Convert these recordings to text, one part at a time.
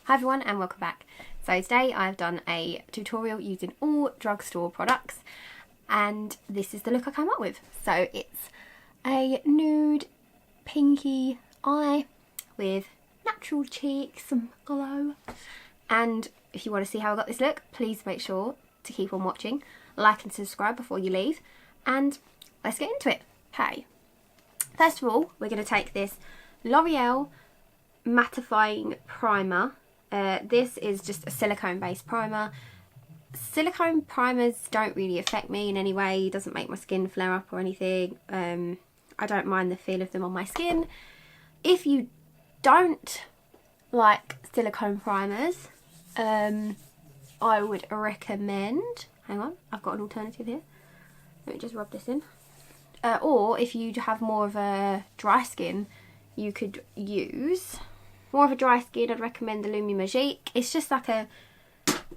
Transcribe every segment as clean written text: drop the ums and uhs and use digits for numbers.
Hi everyone and welcome back. So today I've done a tutorial using all Drugstore products and this is the look I came up with. So it's a nude pinky eye with natural cheeks, some glow, and if you want to see how I got this look, please make sure to keep on watching, like and subscribe before you leave, and let's get into it. Okay, first of all we're going to take this L'Oreal mattifying primer. This is just a silicone based primer. Silicone primers don't really affect me in any way. It doesn't make my skin flare up or anything. I don't mind the feel of them on my skin. If you don't like silicone primers, I would recommend, hang on, I've got an alternative here. Let me just rub this in. Or if you have more of a dry skin, you could use more of a dry skin. I'd recommend the Lumi Magique. It's just like a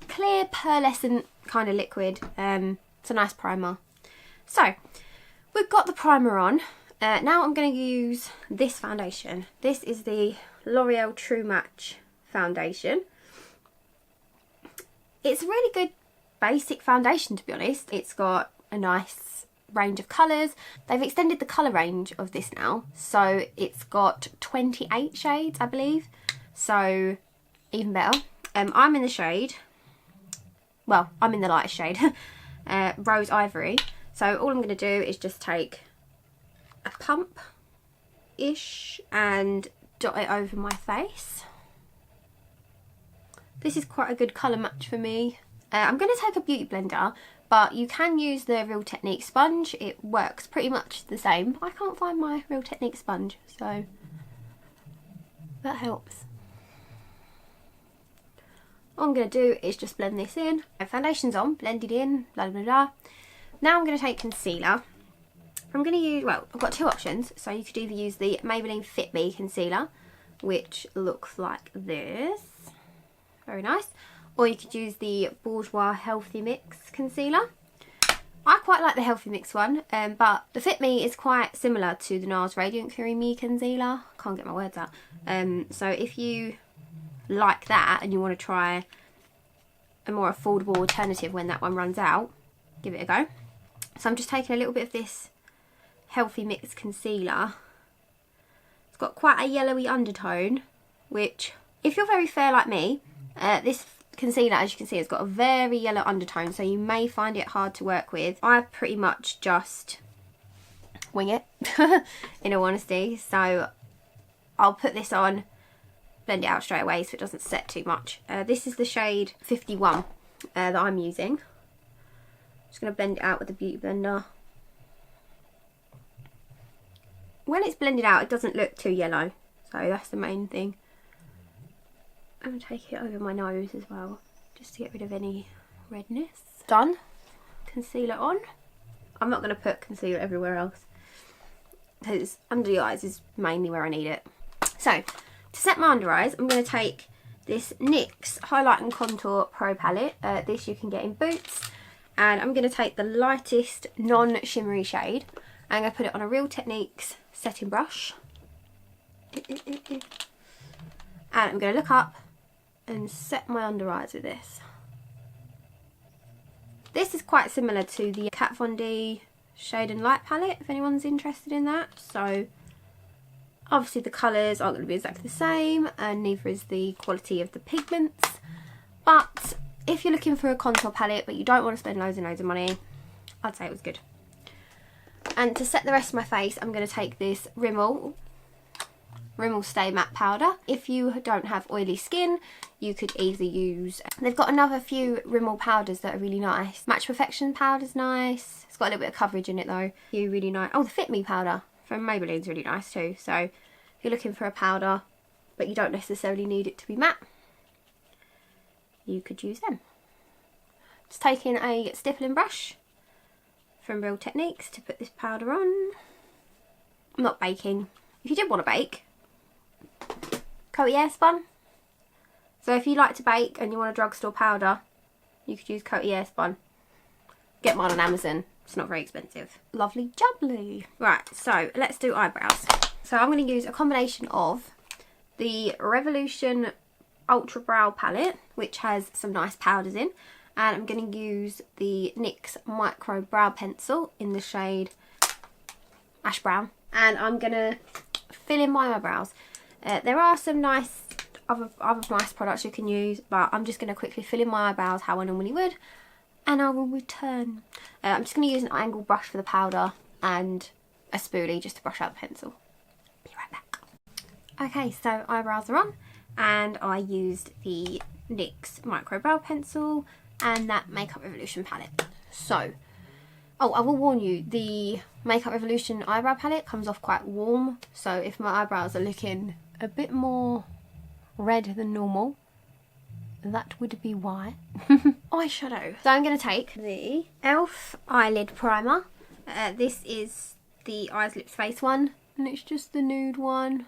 clear pearlescent kind of liquid. It's a nice primer. So we've got the primer on. Now I'm going to use this foundation. This is the L'Oreal True Match foundation. It's a really good basic foundation, to be honest. It's got a nice range of colours. They've extended the colour range of this now, so it's got 28 shades, I believe, so even better. I'm in the shade, well, I'm in the lightest shade, Rose Ivory. So all I'm going to do is just take a pump-ish and dot it over my face. This is quite a good colour match for me. I'm going to take a beauty blender, but you can use the Real Technique sponge. It works pretty much the same. I can't find my Real Technique sponge, so that helps. All I'm going to do is just blend this in. My foundation's on, blended in, blah blah blah. Now I'm going to take concealer. I'm going to use, well, I've got two options. So you could either use the Maybelline Fit Me concealer, which looks like this. Very nice. Or you could use the Bourjois Healthy Mix concealer. I quite like the Healthy Mix one, but the Fit Me is quite similar to the NARS Radiant Creamy concealer. Can't get my words out. So if you like that and you want to try a more affordable alternative when that one runs out, give it a go. So I'm just taking a little bit of this Healthy Mix concealer. It's got quite a yellowy undertone, which if you're very fair like me, this concealer, as you can see, has got a very yellow undertone, so you may find it hard to work with. I pretty much just wing it, in all honesty. So I'll put this on, blend it out straight away so it doesn't set too much. This is the shade 51 that I'm using. Just going to blend it out with the beauty blender. When it's blended out, it doesn't look too yellow, so that's the main thing. I'm going to take it over my nose as well, just to get rid of any redness. Done. Concealer on. I'm not going to put concealer everywhere else, because under the eyes is mainly where I need it. So, to set my under eyes, I'm going to take this NYX Highlight and Contour Pro Palette. This you can get in Boots. And I'm going to take the lightest non-shimmery shade. I'm going to put it on a Real Techniques setting brush. And I'm going to look up and set my under eyes with this. This is quite similar to the Kat Von D Shade and Light palette, if anyone's interested in that. So obviously the colours aren't going to be exactly the same, and neither is the quality of the pigments. But if you're looking for a contour palette but you don't want to spend loads and loads of money, I'd say it was good. And to set the rest of my face, I'm going to take this Rimmel Stay Matte Powder. If you don't have oily skin, you could either use, they've got another few Rimmel powders that are really nice. Match Perfection powder's nice. It's got a little bit of coverage in it though. You really nice. Oh, the Fit Me powder from Maybelline's really nice too. So if you're looking for a powder but you don't necessarily need it to be matte, you could use them. Just taking a stippling brush from Real Techniques to put this powder on. I'm not baking. If you did want to bake, Coty Airspun. So if you like to bake and you want a drugstore powder, you could use Coty Airspun. Get mine on Amazon. It's not very expensive. Lovely jubbly. Right, so let's do eyebrows. So I'm going to use a combination of the Revolution Ultra Brow palette, which has some nice powders in. And I'm going to use the NYX Micro Brow Pencil in the shade Ash Brown. And I'm going to fill in my eyebrows. There are some nice other nice products you can use, but I'm just going to quickly fill in my eyebrows how I normally would, and I will return. I'm just going to use an angled brush for the powder and a spoolie just to brush out the pencil. Be right back. Okay, so eyebrows are on, and I used the NYX Micro Brow Pencil and that Makeup Revolution palette. So, oh, I will warn you, the Makeup Revolution eyebrow palette comes off quite warm, so if my eyebrows are looking a bit more red than normal, that would be why. Eyeshadow. So I'm going to take the e.l.f. eyelid primer. This is the Eyes, Lips, Face one, and it's just the nude one.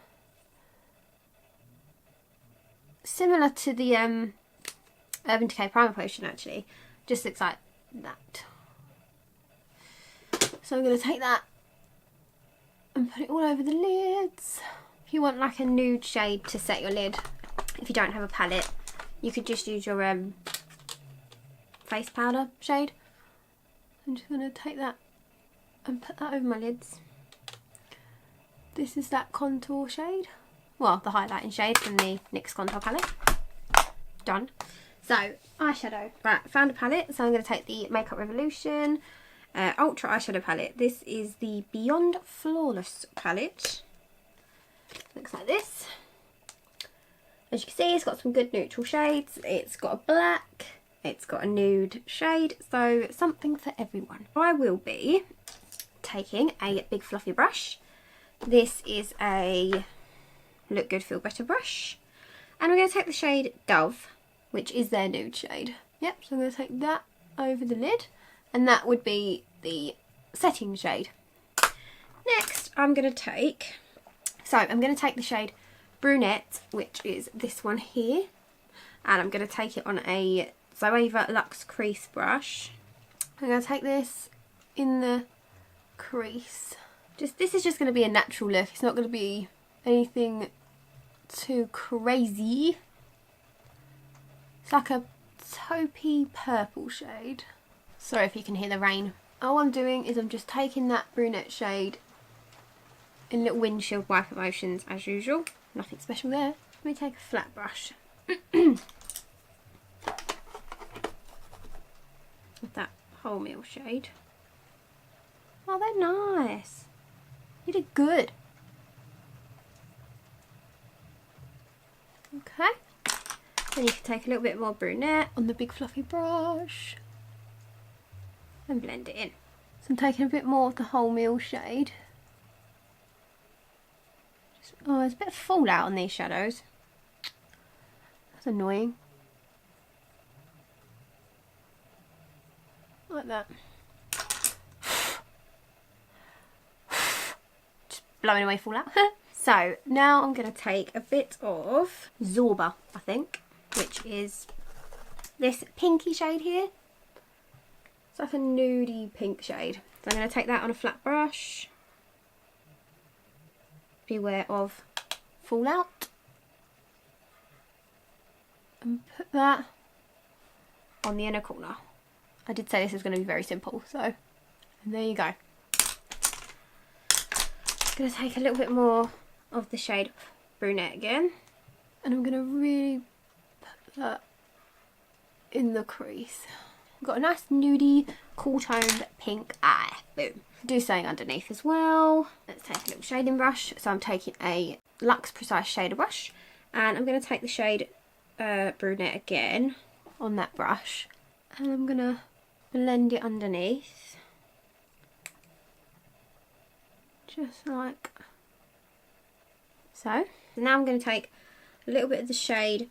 Similar to the Urban Decay Primer Potion actually, just looks like that. So I'm going to take that and put it all over the lids. If you want like a nude shade to set your lid, if you don't have a palette, you could just use your face powder shade. I'm just going to take that and put that over my lids. This is that contour shade. Well, the highlighting shade from the NYX Contour palette. Done. So, eyeshadow. Right, found a palette. So I'm going to take the Makeup Revolution Ultra Eyeshadow palette. This is the Beyond Flawless palette. Looks like this. As you can see, it's got some good neutral shades. It's got a black, it's got a nude shade, so something for everyone. I will be taking a big fluffy brush. This is a Look Good Feel Better brush, and I'm going to take the shade Dove, which is their nude shade. Yep, so I'm going to take that over the lid, and that would be the setting shade. Next, I'm going to take the shade Brunette, which is this one here, and I'm going to take it on a Zoeva Luxe crease brush. I'm going to take this in the crease. This is just going to be a natural look. It's not going to be anything too crazy. It's like a taupey purple shade. Sorry if you can hear the rain. All I'm doing is I'm just taking that brunette shade in little windshield wiper motions as usual. Nothing special there. Let me take a flat brush. With that wholemeal shade. Oh, they're nice. You did good. Okay. Then you can take a little bit more brunette on the big fluffy brush and blend it in. So I'm taking a bit more of the wholemeal shade. Oh, there's a bit of fallout on these shadows. That's annoying. Like that. Just blowing away fallout. So now I'm going to take a bit of zoeva, I think, which is this pinky shade here. It's like a nudie pink shade. So I'm going to take that on a flat brush. Beware of fallout, and put that on the inner corner. I did say this is going to be very simple, so, and there you go. I'm going to take a little bit more of the shade Brunette again, and I'm going to really put that in the crease. I've got a nice nudie, cool toned pink eye. Boom. Do something underneath as well. Let's take a little shading brush. So I'm taking a Luxe Precise Shader brush, and I'm going to take the shade Brunette again on that brush, and I'm going to blend it underneath. Just like so. So now I'm going to take a little bit of the shade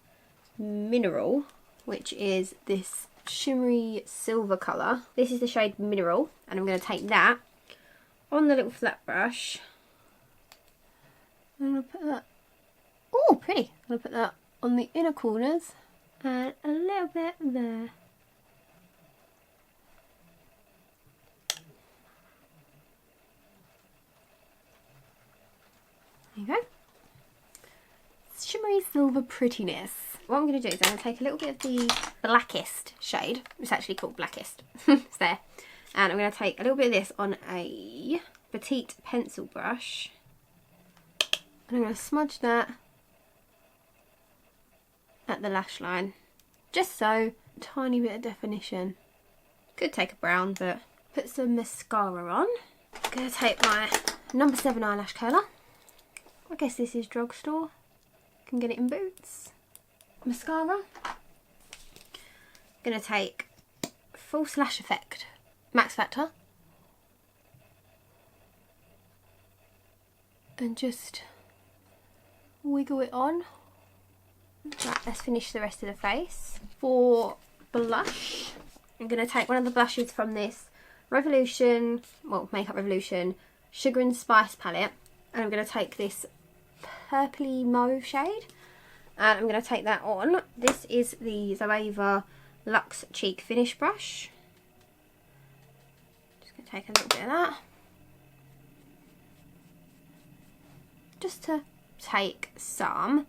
Mineral, which is this shimmery silver colour. This is the shade Mineral, and I'm going to take that on the little flat brush. I'm going to put that, oh pretty, I'm going to put that on the inner corners and a little bit there. There you go. Shimmery silver prettiness. what I'm going to do is I'm going to take a little bit of the blackest shade. It's actually called blackest. It's there. And I'm going to take a little bit of this on a petite pencil brush. And I'm going to smudge that at the lash line. Just so, tiny bit of definition. Could take a brown, but put some mascara on. I'm going to take my number 7 eyelash curler. I guess this is Drugstore. Can get it in Boots. Mascara. Going to take False Lash Effect Max Factor. And just wiggle it on. Right, let's finish the rest of the face. For blush, I'm going to take one of the blushes from this Revolution, well, Makeup Revolution Sugar and Spice palette. And I'm going to take this purpley mauve shade. And I'm going to take that on. This is the zoeva Luxe Cheek Finish Brush. Just going to take a little bit of that. Just to take some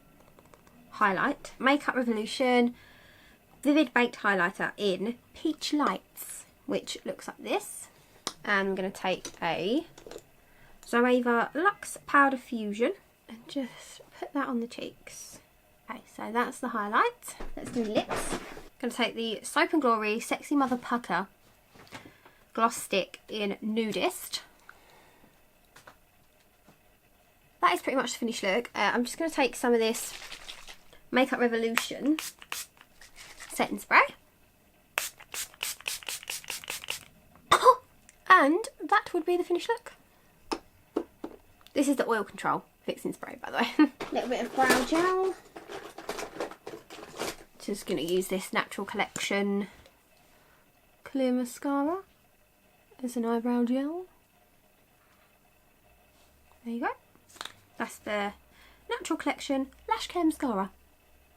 highlight. Makeup Revolution Vivid Baked Highlighter in Peach Lights, which looks like this. And I'm going to take a zoeva Luxe Powder Fusion and just put that on the cheeks. Okay, so that's the highlight. Let's do lips. I'm going to take the Soap and Glory Sexy Mother Pucker Gloss Stick in Nudist. That is pretty much the finished look. I'm just going to take some of this Makeup Revolution setting spray. And that would be the finished look. This is the oil control fixing spray, by the way. A little bit of brow gel. Just going to use this Natural Collection clear mascara as an eyebrow gel. There you go. That's the Natural Collection Lash Care Mascara.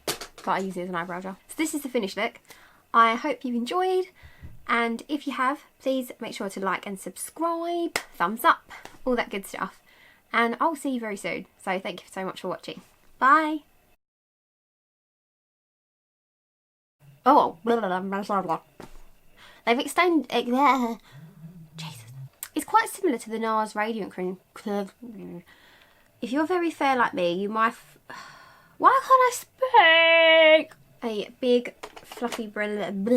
But I use it as an eyebrow gel. So this is the finished look. I hope you've enjoyed. And if you have, please make sure to like and subscribe. Thumbs up. All that good stuff. And I'll see you very soon. So thank you so much for watching. Bye. Oh, blah, blah, blah, blah, blah. They've extended. Jesus. It's quite similar to the NARS Radiant Cream. If you're very fair like me, you might. Why can't I speak? A big fluffy brilliant.